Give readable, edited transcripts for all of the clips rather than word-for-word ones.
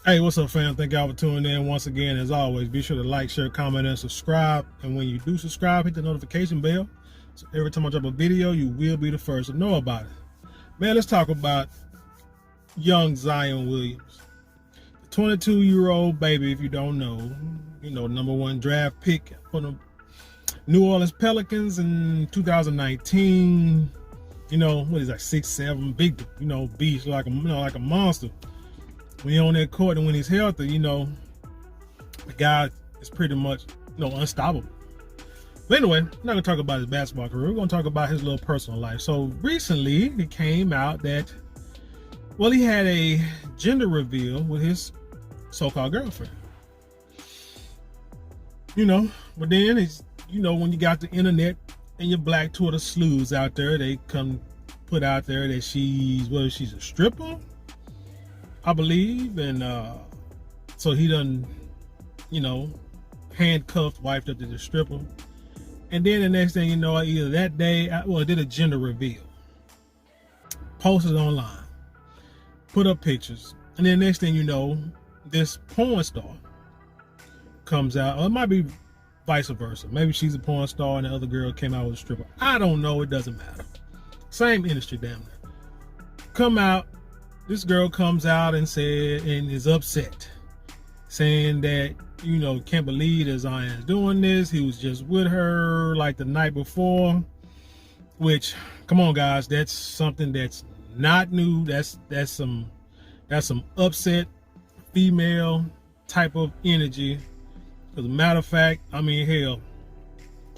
Hey, what's up, fam? Thank y'all for tuning in once again. As always, be sure to like, share, comment, and subscribe. And when you do subscribe, hit the notification bell. So every time I drop a video, you will be the first to know about it. Man, let's talk about young Zion Williams. The 22-year-old baby, if you don't know, number one draft pick for the New Orleans Pelicans in 2019. What is that, 6'7", big, beast, like a monster. When you're on that court and when he's healthy, the guy is pretty much, unstoppable. But anyway, we're not going to talk about his basketball career. We're going to talk about his little personal life. So recently, it came out that, he had a gender reveal with his so-called girlfriend. But then it's, when you got the internet and your black Twitter sleuths out there, they come put out there that she's a stripper, I believe, and so he done, handcuffed, wiped up to the stripper, and then the next thing you know, either that day, did a gender reveal, posted online, put up pictures, and then next thing you know, this porn star comes out, or it might be vice versa. Maybe she's a porn star and the other girl came out with a stripper. I don't know. It doesn't matter. Same industry, damn near. Come out. This girl comes out and is upset, saying that, can't believe that Zion's doing this. He was just with her like the night before, which, come on, guys, that's something that's not new. That's some upset female type of energy. As a matter of fact, hell,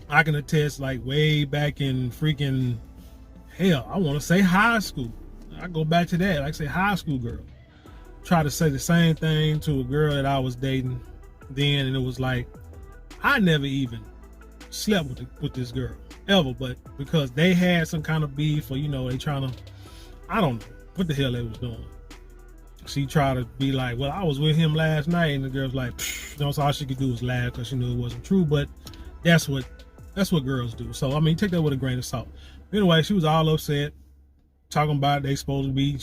I can attest, like way back in freaking hell, I want to say high school. I go back to that, like I say, high school girl. Try to say the same thing to a girl that I was dating then, and it was like, I never even slept with this girl ever, but because they had some kind of beef, or they trying to, I don't know what the hell they was doing. She tried to be like, well, I was with him last night, and the girl's like, so all she could do was laugh because she knew it wasn't true. But that's what girls do. So take that with a grain of salt. Anyway, she was all upset, talking about he's supposedly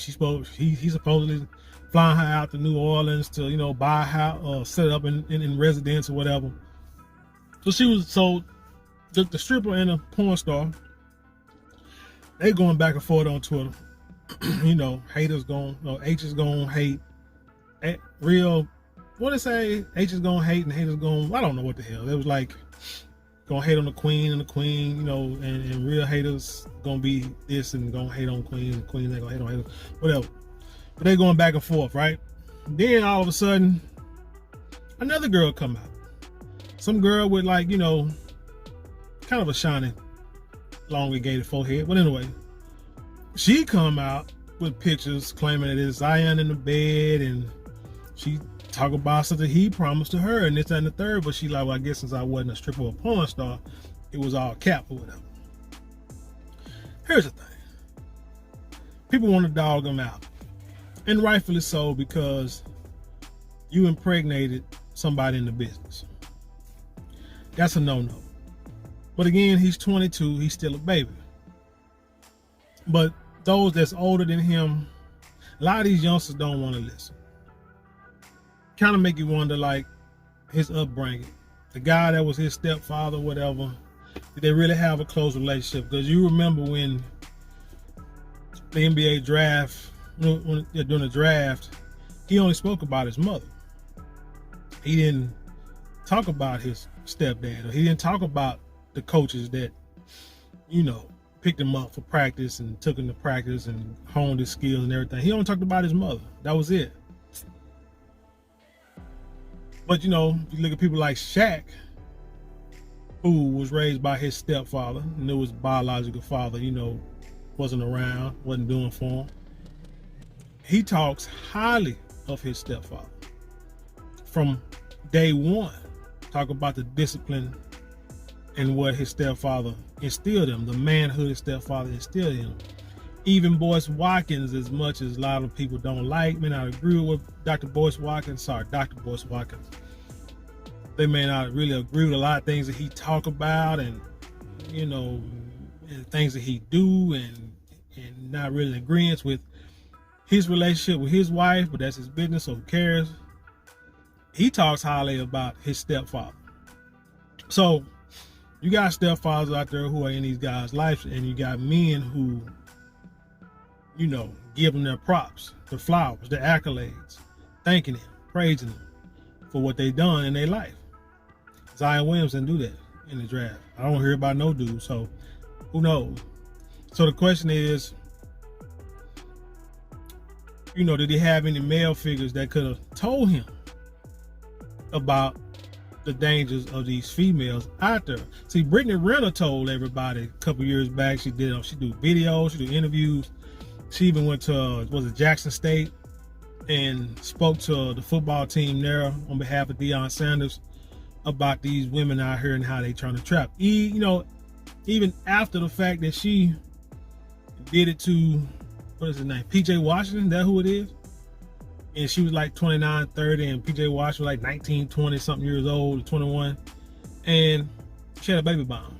flying her out to New Orleans to buy a house or set it up in residence or whatever. So the stripper and the porn star, they going back and forth on Twitter. Haters H is gonna hate. Real, what it say? H is gonna hate and haters gonna, I don't know what the hell. It was like, gonna hate on the queen and the queen, and real haters gonna be this and gonna hate on queen, and queen ain't gonna hate on haters, whatever. But they going back and forth, right? Then all of a sudden, another girl come out. Some girl with like, kind of a shiny, elongated forehead. But anyway, she come out with pictures claiming that it's Zion in the bed, and she talk about something he promised to her and this, that, and the third. But she like, well, I guess since I wasn't a stripper or a porn star, it was all cap or whatever. Here's the thing. People want to dog him out. And rightfully so, because you impregnated somebody in the business. That's a no-no. But again, he's 22. He's still a baby. But those that's older than him, a lot of these youngsters don't want to listen. Kind of make you wonder, like, his upbringing. The guy that was his stepfather, whatever, did they really have a close relationship? Because you remember when the NBA draft, during the draft, he only spoke about his mother. He didn't talk about his stepdad, or he didn't talk about the coaches that, picked him up for practice and took him to practice and honed his skills and everything. He only talked about his mother. That was it. But you look at people like Shaq, who was raised by his stepfather, and knew his biological father, wasn't around, wasn't doing for him. He talks highly of his stepfather from day one. Talk about the discipline and what his stepfather instilled in him, the manhood his stepfather instilled in him. Even Boyce Watkins, as much as a lot of people don't like, may not agree with Dr. Boyce Watkins. They may not really agree with a lot of things that he talk about, and and things that he do, and not really in agreement with his relationship with his wife, but that's his business, so who cares? he talks highly about his stepfather. So you got stepfathers out there who are in these guys' lives, and you got men who, you know, give them their props, the flowers, the accolades, thanking him, praising him for what they done in their life. Zion Williamson do that in the draft. I don't hear about no dude, so who knows? So the question is, you know, did he have any male figures that could have told him about the dangers of these females out there? See, Brittany Renner told everybody a couple years back. She do videos, she do interviews. She even went to Jackson State and spoke to the football team there on behalf of Deion Sanders about these women out here and how they trying to trap. You know, even after the fact that she did it to, what is his name, PJ Washington, that who it is? And she was like 29, 30, and PJ Washington was like 19, 20 something years old, 21, and she had a baby bomb.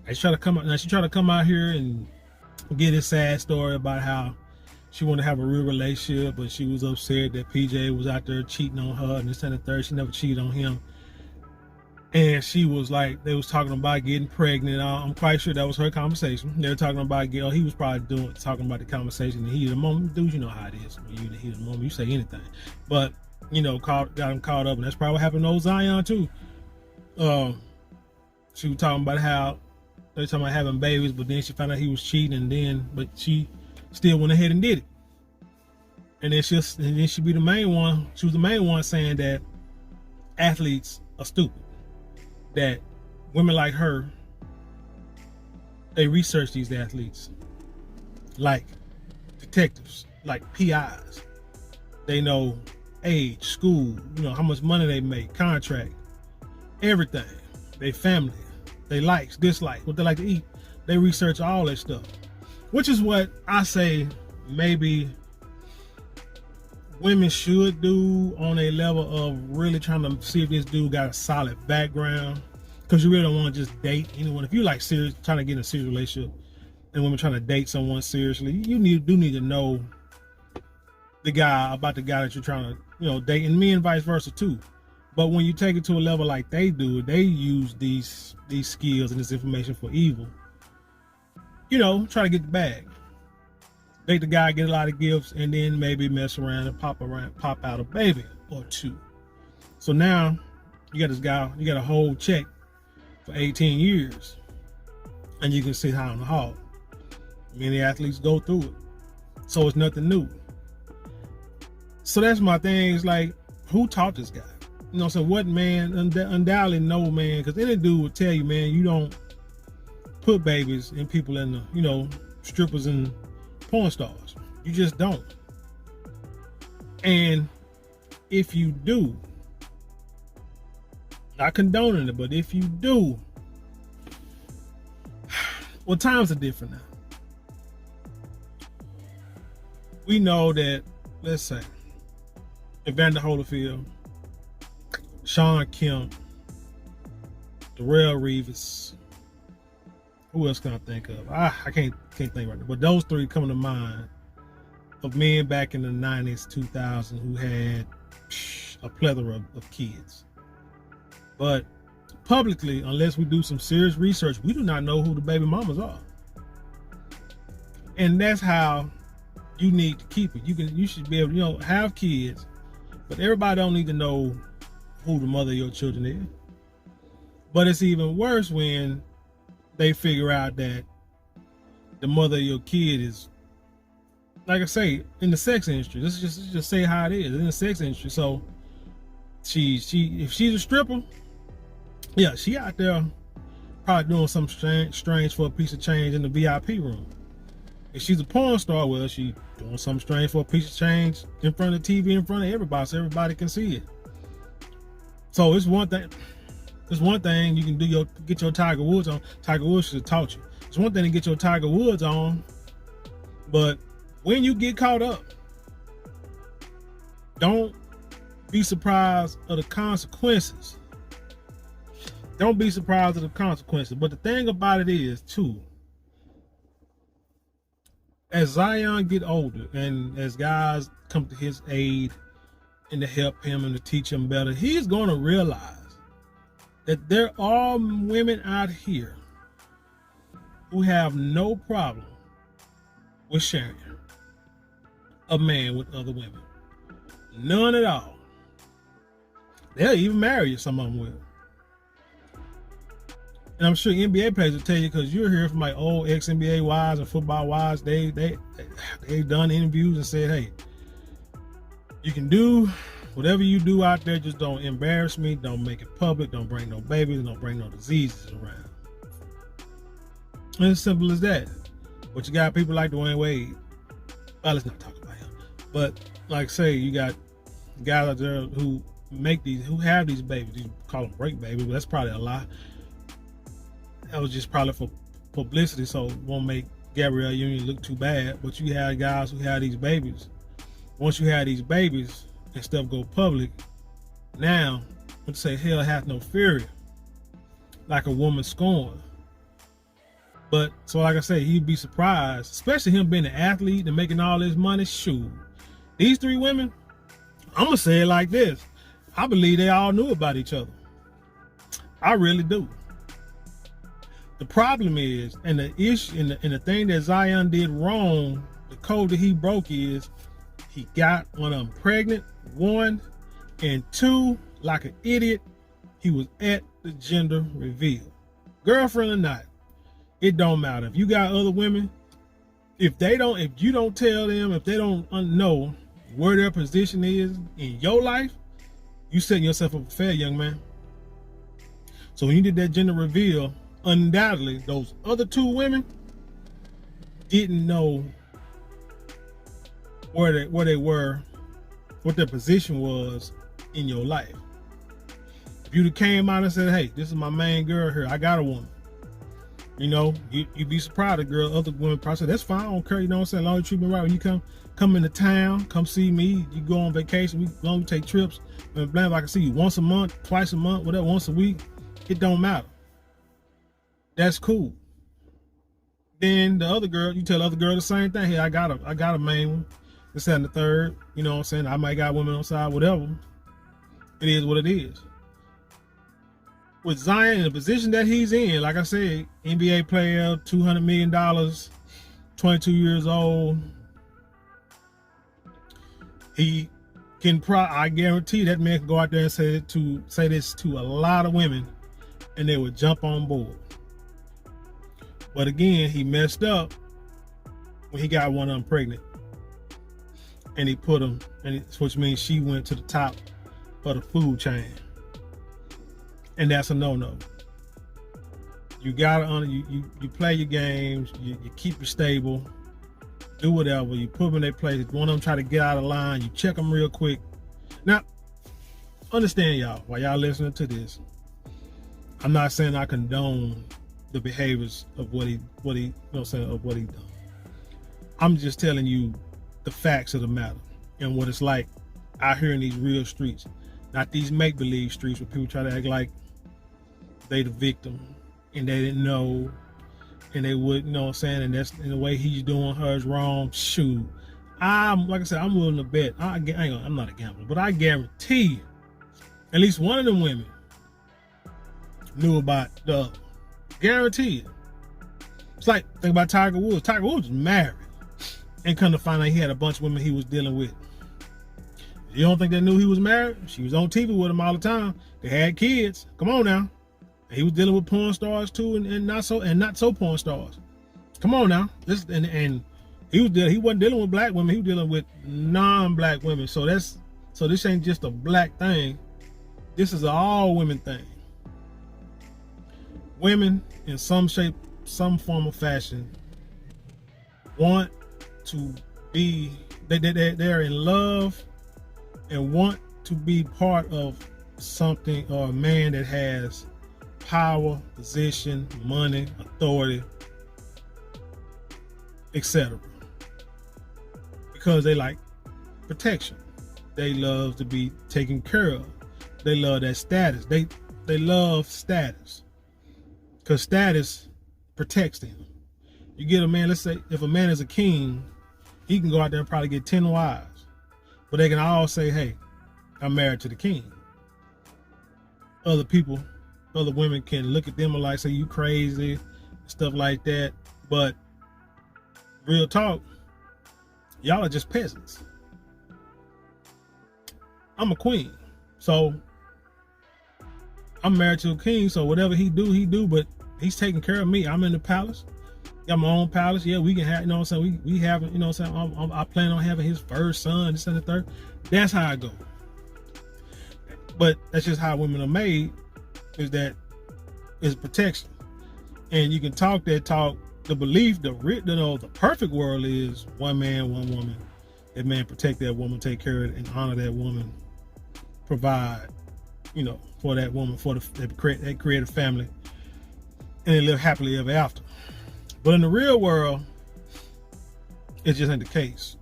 She tried to come out here and get a sad story about how she wanted to have a real relationship, but she was upset that PJ was out there cheating on her, and this and the third. She never cheated on him. And she was like, they was talking about getting pregnant. I'm quite sure that was her conversation. They were talking about he was probably talking about the conversation in the heat of the moment. Dudes, you know how it is. When you in the heat of the moment, you say anything. But, you know, got him caught up, and that's probably what happened to old Zion too. She was talking about how they were talking about having babies, but then she found out he was cheating, but she still went ahead and did it. And then she be the main one. She was the main one saying that athletes are stupid. That women like her, they research these athletes like detectives, like PIs. They know age, school, you know, how much money they make, contract, everything. They family, they likes, dislikes, what they like to eat. They research all that stuff, which is what I say maybe women should do on a level of really trying to see if this dude got a solid background, because you really don't want to just date anyone. If you like serious, trying to get in a serious relationship, and women trying to date someone seriously, you do need to know the guy that you're trying to, you know, date, and men vice versa too. But when you take it to a level like they do, they use these skills and this information for evil. You know, try to get the bag. Date the guy, get a lot of gifts, and then maybe mess around and pop out a baby or two. So now you got this guy, you got a whole check for 18 years, and you can sit high on the hog. Many athletes go through it, so it's nothing new. So that's my thing. It's like, who taught this guy? You know, so what man? Undoubtedly no man, because any dude would tell you, man, you don't put babies in people in the, you know, strippers and porn stars. You just don't. And if you do, not condoning it, but if you do, well, times are different now. We know that, let's say, Evander Holyfield, Sean Kemp, Darrell Reeves, who else can I think of? I can't think right now. But those three coming to mind of men back in the 90s, 2000s who had a plethora of kids. But publicly, unless we do some serious research, we do not know who the baby mamas are. And that's how you need to keep it. You should be able to, you know, have kids, but everybody don't need to know who the mother of your children is. But it's even worse when they figure out that the mother of your kid is, like I say, in the sex industry. Let's just say how it is in the sex industry. So if she's a stripper, yeah, she out there probably doing something strange for a piece of change in the VIP room. If she's a porn star, well, she doing something strange for a piece of change in front of the TV, in front of everybody, so everybody can see it. So it's one thing. It's one thing you can do get your Tiger Woods on. Tiger Woods should have taught you. It's one thing to get your Tiger Woods on, but when you get caught up, don't be surprised of the consequences. Don't be surprised of the consequences. But the thing about it is, too, as Zion get older and as guys come to his aid, and to help him and to teach him better, he's going to realize that there are women out here who have no problem with sharing a man with other women. None at all. They'll even marry you, some of them will. And I'm sure NBA players will tell you, because you're hearing from my old ex-NBA wives and football wives, they've done interviews and said, hey, you can do whatever you do out there, just don't embarrass me, don't make it public, don't bring no babies, don't bring no diseases around. And it's simple as that. But you got people like Dwayne Wade. Well, let's not talk about him. But like say, you got guys out there who have these babies. You call them break babies, but that's probably a lie. That was just probably for publicity, so it won't make Gabrielle Union look too bad. But you have guys who have these babies. Once you have these babies and stuff go public, now let's say hell hath no fury, like a woman scorned. But so like I say, he'd be surprised, especially him being an athlete and making all this money. Shoot, these three women, I'm gonna say it like this: I believe they all knew about each other. I really do. The problem is, and the issue, and the thing that Zion did wrong, the code that he broke is, he got one of them pregnant, one, and two, like an idiot, he was at the gender reveal. Girlfriend or not, it don't matter. If you got other women, if you don't tell them, if they don't know where their position is in your life, you setting yourself up for failure, young man. So when you did that gender reveal, undoubtedly those other two women didn't know where they were, what their position was in your life. If you came out and said, hey, this is my main girl here, I got a woman, you know, you'd be surprised. The girl, other women probably say, that's fine, I don't care, you know what I'm saying, as long as you treat me right. When you come into town, come see me, you go on vacation, as long as we take trips, and blam, I can see you once a month, twice a month, whatever, once a week, it don't matter. That's cool. Then the other girl, you tell the other girl the same thing. Hey, I got a main one. This, that, and the third. You know what I'm saying? I might got women on the side, whatever. It is what it is. With Zion in the position that he's in, like I said, NBA player, $200 million, 22 years old. He can I guarantee that man can go out there and say this to a lot of women, and they would jump on board. But again, he messed up when he got one of them pregnant, and he put them, which means she went to the top of the food chain, and that's a no-no. You gotta you play your games, you keep it stable, do whatever, you put them in their place. If one of them try to get out of line, you check them real quick. Now, understand, y'all, while y'all listening to this, I'm not saying I condone the behaviors of what he you know, saying, of what he done. I'm just telling you the facts of the matter and what it's like out here in these real streets, not these make-believe streets where people try to act like they the victim and they didn't know and they wouldn't, you know what I'm saying, and that's, and the way he's doing her is wrong. Shoot, like I said, I'm willing to bet, I'm not a gambler, but I guarantee at least one of them women knew about the other. Guaranteed. It's like, think about Tiger Woods. Tiger Woods was married and come to find out he had a bunch of women he was dealing with. You don't think they knew he was married? She was on TV with him all the time. They had kids. Come on now. And he was dealing with porn stars too, and not so porn stars. Come on now. And he wasn't dealing with black women. He was dealing with non-black women. So this ain't just a black thing. This is an all women thing. Women, in some shape, some form of fashion, want to be, they're in love and want to be part of something or a man that has power, position, money, authority, etc. Because they like protection. They love to be taken care of. They love that status. They love status. Because status protects them. You get a man, let's say, if a man is a king, he can go out there and probably get 10 wives. But they can all say, hey, I'm married to the king. Other people, other women can look at them and like say you crazy, stuff like that. But real talk, y'all are just peasants. I'm a queen, so I'm married to a king. So whatever he do. But he's taking care of me. I'm in the palace. Got my own palace. Yeah, we can have. You know what I'm saying? We have. You know what I'm saying? I plan on having his first son, this and the third. That's how I go. But that's just how women are made. Is that is protection, and you can talk that talk. The belief, the perfect world is one man, one woman. That man protect that woman, take care of it, and honor that woman. Provide, you know, for that woman, for that create a family, and they live happily ever after. But in the real world, it just ain't the case.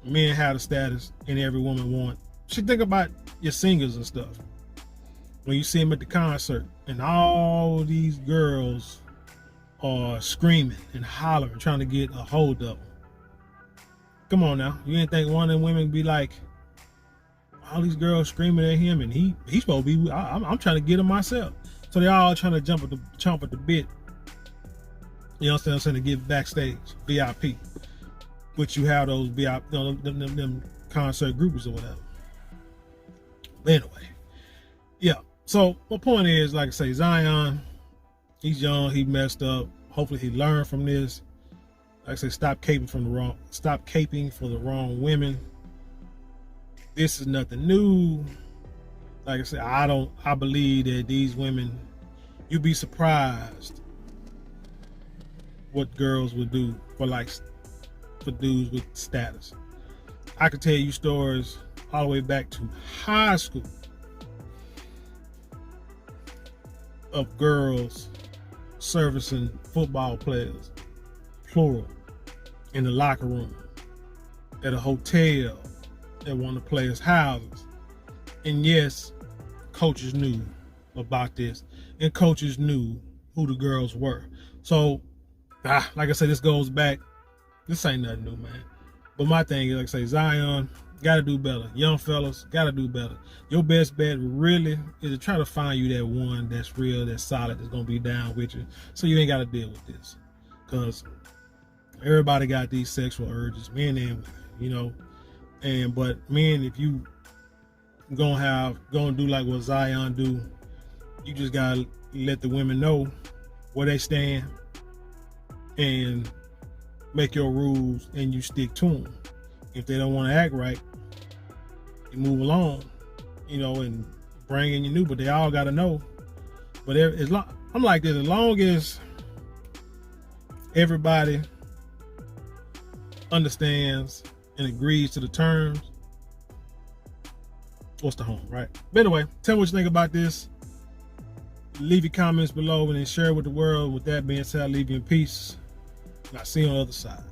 Men have the status, and every woman want. You should think about your singers and stuff. When you see them at the concert, and all these girls are screaming and hollering, trying to get a hold of them. Come on now, you didn't think one of them women be like, all these girls screaming at him, and he's supposed to be. I'm trying to get him myself. So they all trying to chomp at the bit. You know what I'm saying? To get backstage, VIP, which you have those VIP, you know, them concert groups or whatever. But anyway, yeah. So my point is, like I say, Zion, he's young, he messed up. Hopefully he learned from this. Like I say, stop caping for the wrong women. This is nothing new. Like I said, I believe that these women, you'd be surprised what girls would do for dudes with status. I could tell you stories all the way back to high school of girls servicing football players, plural, in the locker room, at a hotel, at one of the players' houses. And yes, coaches knew about this, and coaches knew who the girls were. So, like I said, this goes back. This ain't nothing new, man. But my thing is, like I say, Zion, gotta do better. Young fellas, gotta do better. Your best bet really is to try to find you that one that's real, that's solid, that's gonna be down with you, so you ain't gotta deal with this. Because everybody got these sexual urges, men and women, you know. But men, if you gonna do like what Zion do, you just gotta let the women know where they stand and make your rules, and you stick to them. If they don't want to act right, you move along, you know, and bring in your new. But they all got to know. But I'm like this: as long as everybody understands and agrees to the terms, what's the harm, right? But anyway, tell me what you think about this. Leave your comments below and then share it with the world. With that being said, I'll leave you in peace. And I'll see you on the other side.